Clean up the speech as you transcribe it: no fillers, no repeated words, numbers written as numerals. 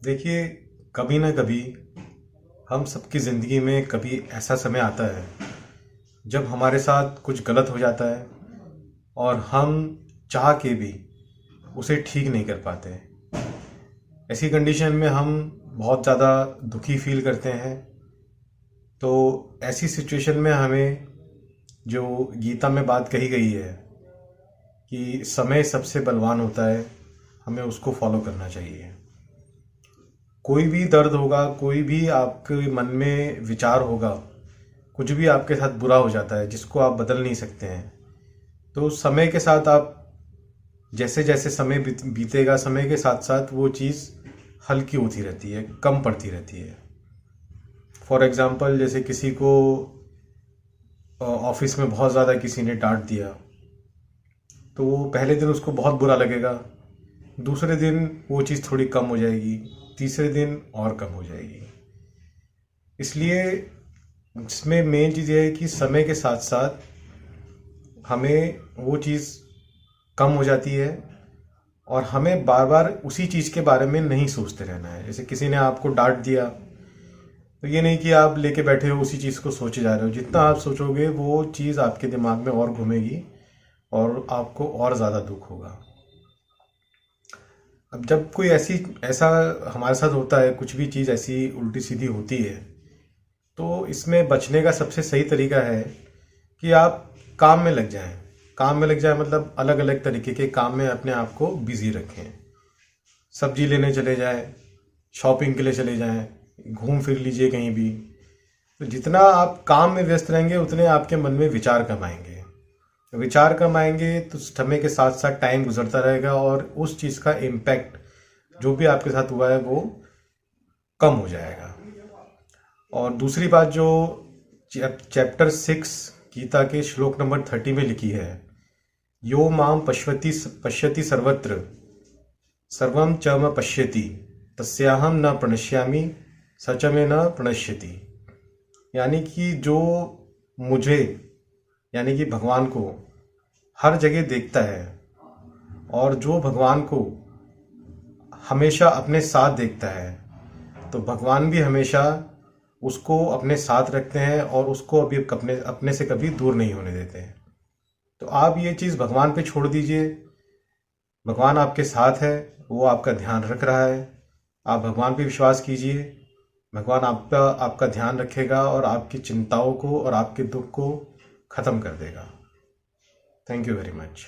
देखिए, कभी ना कभी हम सबकी ज़िंदगी में कभी ऐसा समय आता है जब हमारे साथ कुछ गलत हो जाता है और हम चाह के भी उसे ठीक नहीं कर पाते। ऐसी कंडीशन में हम बहुत ज़्यादा दुखी फील करते हैं। तो ऐसी सिचुएशन में हमें जो गीता में बात कही गई है कि समय सबसे बलवान होता है, हमें उसको फॉलो करना चाहिए। कोई भी दर्द होगा, कोई भी आपके मन में विचार होगा, कुछ भी आपके साथ बुरा हो जाता है जिसको आप बदल नहीं सकते हैं। तो समय के साथ आप जैसे जैसे समय बीतेगा, समय के साथ साथ वो चीज़ हल्की होती रहती है, कम पड़ती रहती है। फॉर एग्ज़ाम्पल, जैसे किसी को ऑफिस में बहुत ज़्यादा किसी ने डांट दिया तो वो पहले दिन उसको बहुत बुरा लगेगा, दूसरे दिन वो चीज़ थोड़ी कम हो जाएगी, तीसरे दिन और कम हो जाएगी। इसलिए इसमें मेन चीज़ ये है कि समय के साथ साथ हमें वो चीज़ कम हो जाती है और हमें बार बार उसी चीज़ के बारे में नहीं सोचते रहना है। जैसे किसी ने आपको डांट दिया तो ये नहीं कि आप लेके बैठे हो उसी चीज़ को सोचे जा रहे हो। जितना आप सोचोगे वो चीज़ आपके दिमाग में और घूमेगी और आपको और ज़्यादा दुख होगा। अब जब कोई ऐसा हमारे साथ होता है, कुछ भी चीज़ ऐसी उल्टी सीधी होती है, तो इसमें बचने का सबसे सही तरीका है कि आप काम में लग जाएं। काम में लग जाएं मतलब अलग अलग तरीके के काम में अपने आप को बिजी रखें। सब्जी लेने चले जाएं, शॉपिंग के लिए चले जाएं, घूम फिर लीजिए कहीं भी। तो जितना आप काम में व्यस्त रहेंगे उतने आपके मन में विचार कम आएंगे। विचार कम आएंगे तो समय के साथ साथ टाइम गुजरता रहेगा और उस चीज़ का इम्पैक्ट जो भी आपके साथ हुआ है वो कम हो जाएगा। और दूसरी बात जो चैप्टर 6 गीता के श्लोक नंबर 30 में लिखी है, यो माम पश्यति सर्वत्र सर्वम च म पश्यति तस्याहम न प्रणश्यामि सच में न प्रणश्यति। यानी कि जो मुझे, यानी कि भगवान को हर जगह देखता है और जो भगवान को हमेशा अपने साथ देखता है, तो भगवान भी हमेशा उसको अपने साथ रखते हैं और उसको अभी अपने से कभी दूर नहीं होने देते हैं। तो आप ये चीज़ भगवान पे छोड़ दीजिए। भगवान आपके साथ है, वो आपका ध्यान रख रहा है। आप भगवान पे विश्वास कीजिए, भगवान आपका ध्यान रखेगा और आपकी चिंताओं को और आपके दुख को ख़त्म कर देगा। Thank you very much.